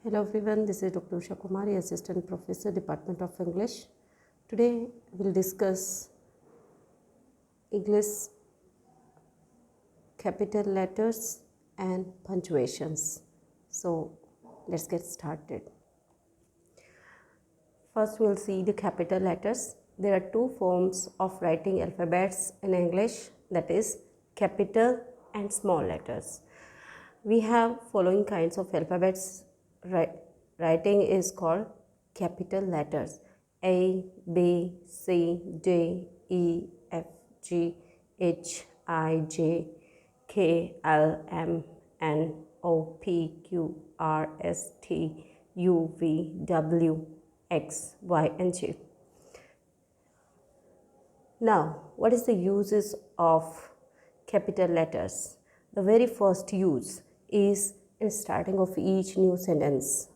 Hello everyone, this is Dr. Usha Kumari, Assistant Professor, Department of English. Today we'll discuss English capital letters and punctuations. So let's get started. First we'll see the capital letters. There are two forms of writing alphabets in English, that is capital and small letters. We have following kinds of alphabets. Writing is called capital letters: A, B, C, D, E, F, G, H, I, J, K, L, M, N, O, P, Q, R, S, T, U, V, W, X, Y, and Z. Now, what is the uses of capital letters? The very first use is in starting of each new sentence.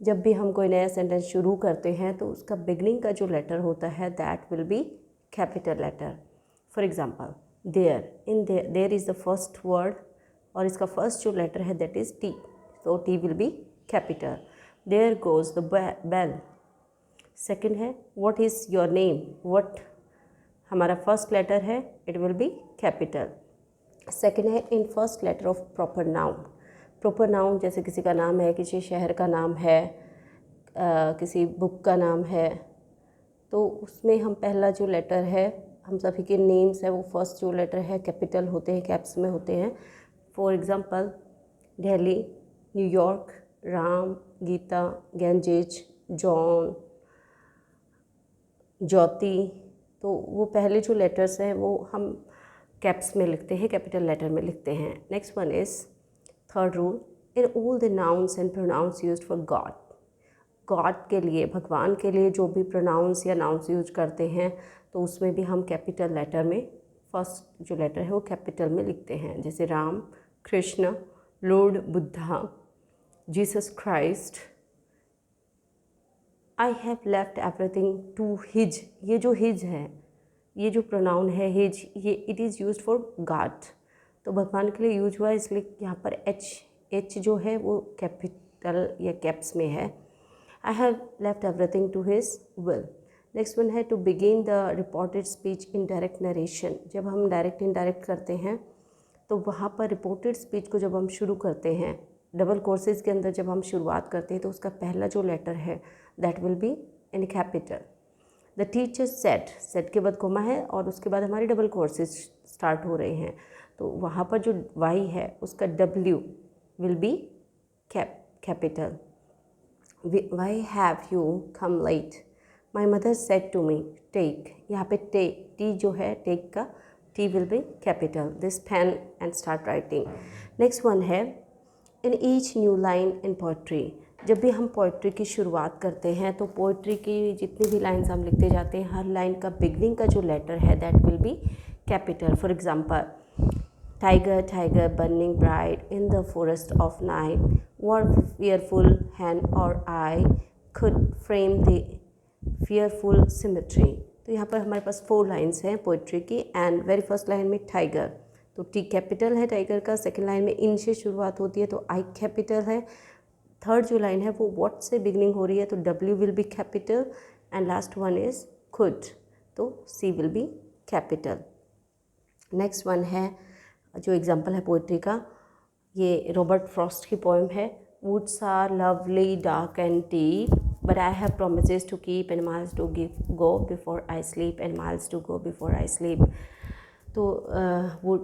जब भी हम कोई नया sentence शुरू करते हैं तो उसका बिगनिंग का जो लेटर होता है that will be capital letter. For example, there is the first word और इसका फर्स्ट जो लेटर है दैट इज़ टी, तो T will be capital. There goes the bell. Second है what is your name. What हमारा first letter है, it will be capital. Second है in first letter of proper noun. Proper noun जैसे किसी का नाम है, किसी शहर का नाम है, किसी बुक का नाम है, तो उसमें हम पहला जो लेटर है, हम सभी के नेम्स है वो फर्स्ट जो लेटर है कैपिटल होते हैं, कैप्स में होते हैं. For example Delhi, New York, Ram, Geeta, Ganges, John, Jyoti, तो वो पहले जो लेटर्स हैं वो हम कैप्स में लिखते हैं, कैपिटल लेटर में लिखते हैं. Next one is third rule, in all the nouns and pronouns used for God. God के लिए, भगवान के लिए जो भी प्रोनाउंस या नाउन्स यूज करते हैं तो उसमें भी हम कैपिटल लेटर में फर्स्ट जो लेटर है वो कैपिटल में लिखते हैं. जैसे Ram, Krishna, lord Buddha, Jesus Christ, I have left everything to his. ये जो हिज है, ये जो प्रोनाउन है हिज, ये it is used for God, तो भगवान के लिए यूज हुआ है, इसलिए यहाँ पर एच जो है वो कैपिटल या कैप्स में है. I have left everything to his will. Next one है to begin the reported speech in direct narration. जब हम डायरेक्ट इनडायरेक्ट करते हैं तो वहाँ पर रिपोर्टेड स्पीच को जब हम शुरू करते हैं, डबल कोर्सेज के अंदर जब हम शुरुआत करते हैं तो उसका पहला जो लेटर है that will be in capital. The teacher said के बाद कोमा है और उसके बाद हमारे डबल कोर्सेज स्टार्ट हो रहे हैं, तो वहाँ पर जो वाई है उसका W will be capital. Why have you come late. My mother said to me take. यहाँ पे टी जो है टेक का T will be capital. This pen and start writing. Next one है in each new line in poetry. जब भी हम poetry की शुरुआत करते हैं तो पोइट्री की जितनी भी लाइन्स हम लिखते जाते हैं, हर लाइन का बिगनिंग का जो लेटर है that will be capital. For example, Tiger, tiger, burning bright in the forest of night, what fearful hand or eye could frame the fearful symmetry. तो यहाँ पर हमारे पास 4 लाइन्स हैं पोइट्री की. एंड वेरी फर्स्ट लाइन में tiger, तो T capital है tiger का. सेकेंड लाइन में इन से शुरुआत होती है तो आई कैपिटल है. थर्ड जो लाइन है वो व्हाट से बिगनिंग हो रही है तो W will be capital. And last one is could, तो C will be capital. Next one है जो एग्जाम्पल है पोइट्री का, ये रॉबर्ट फ्रॉस्ट की पोएम है. Woods are lovely dark and deep but I have promises to keep and miles to go before I sleep and miles to go before I sleep. तो वो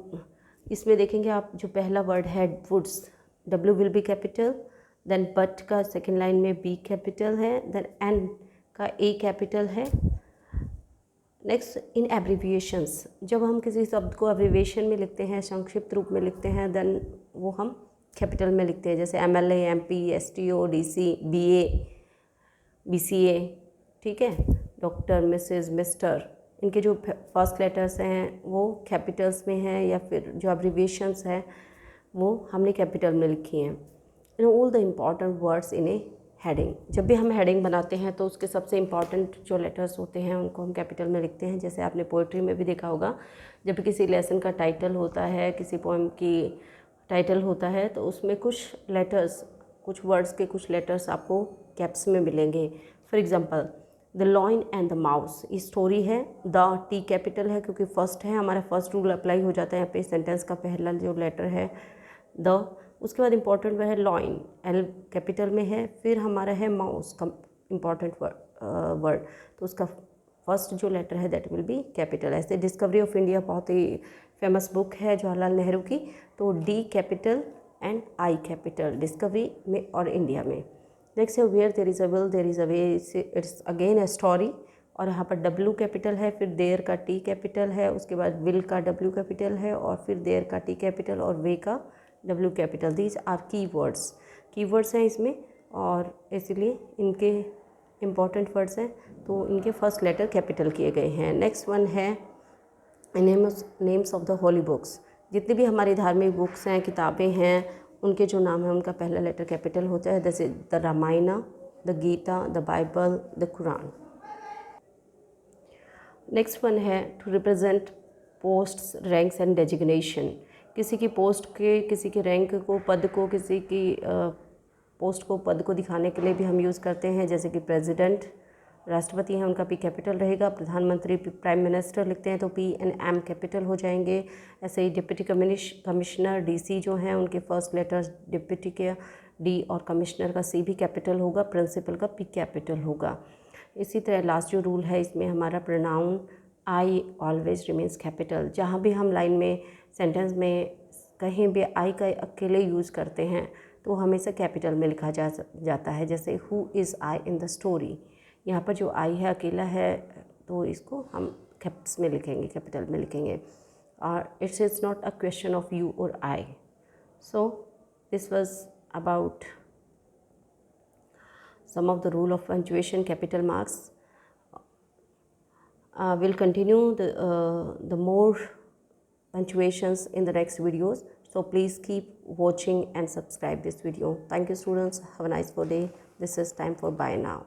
इसमें देखेंगे आप जो पहला वर्ड है woods, W will be capital. Then but का second line में B कैपिटल है. देन एन का A कैपिटल है. नेक्स्ट इन एब्रीविएशंस, जब हम किसी शब्द को एब्रीविएशन में लिखते हैं, संक्षिप्त रूप में लिखते हैं, देन वो हम कैपिटल में लिखते हैं. जैसे MLA, MP, STO, DC, BA, BCA, ठीक है, डॉक्टर, मिसेस, मिस्टर, इनके जो फर्स्ट लेटर्स हैं वो कैपिटल्स में हैं, या फिर जो एब्रीविएशंस हैं वो हमने कैपिटल में लिखी हैं. इन all the important words in A heading. जब भी हम हेडिंग बनाते हैं तो उसके सबसे इम्पॉर्टेंट जो लेटर्स होते हैं उनको हम कैपिटल में लिखते हैं. जैसे आपने पोइट्री में भी देखा होगा, जब भी किसी लेसन का टाइटल होता है, किसी पोएम की टाइटल होता है, तो उसमें कुछ लेटर्स कुछ वर्ड्स के कुछ लेटर्स आपको कैप्स में मिलेंगे। For example the lion and the mouse, ये स्टोरी है। द टी कैपिटल है क्योंकि फर्स्ट है, हमारा फर्स्ट रूल अप्लाई हो जाता है यहाँ पे। सेंटेंस का पहला जो लेटर है द, उसके बाद इंपॉर्टेंट वर्ड है लॉइन, एल कैपिटल में है। फिर हमारा है माउस का इंपॉर्टेंट वर्ड, तो उसका फर्स्ट जो लेटर है दैट विल बी कैपिटल। ऐसे डिस्कवरी ऑफ इंडिया बहुत ही फेमस बुक है जवाहरलाल नेहरू की, तो D capital and I capital Discovery में और इंडिया में। नेक्स्ट है where there is a will there is a way, it's again a story, और यहाँ पर डब्ल्यू कैपिटल है, फिर देयर का टी कैपिटल है, उसके बाद विल का डब्ल्यू कैपिटल है, और फिर देयर का टी कैपिटल और वे का W capital. These are keywords हैं इसमें, और इसीलिए इनके इम्पॉर्टेंट वर्ड्स हैं, तो इनके फर्स्ट लेटर कैपिटल किए गए हैं। नेक्स्ट वन है names of the holy books. जितनी भी हमारी धार्मिक बुक्स हैं, किताबें हैं, उनके जो नाम है उनका पहला लेटर कैपिटल होता है, जैसे the Ramayana, the Gita, the Bible, the Quran. Next one है to represent posts, ranks and designation. किसी की पोस्ट के, किसी के रैंक को, पद को, किसी की पोस्ट को, पद को दिखाने के लिए भी हम यूज़ करते हैं, जैसे कि प्रेसिडेंट, राष्ट्रपति हैं उनका पी कैपिटल रहेगा, प्रधानमंत्री प्राइम मिनिस्टर लिखते हैं तो पी एंड एम कैपिटल हो जाएंगे। ऐसे ही डिप्टी कमिश्नर डीसी जो हैं उनके फर्स्ट लेटर्स डिप्टी के डी और कमिश्नर का सी भी कैपिटल होगा, प्रिंसिपल का पी कैपिटल होगा। इसी तरह लास्ट जो रूल है इसमें हमारा pronoun I always remains capital. जहाँ भी हम लाइन में, सेंटेंस में कहीं भी आई का अकेले यूज़ करते हैं तो हमेशा कैपिटल में लिखा जाता है। जैसे who is I in the story, यहाँ पर जो आई है अकेला है तो इसको हम कैप्स में लिखेंगे, कैपिटल में लिखेंगे। और it's is not a question of you और I. So this was about some of the rule of punctuation, capital marks. We'll continue the more punctuations in the next videos. So please keep watching and subscribe this video. Thank you students. Have a nice day. This is time for bye now.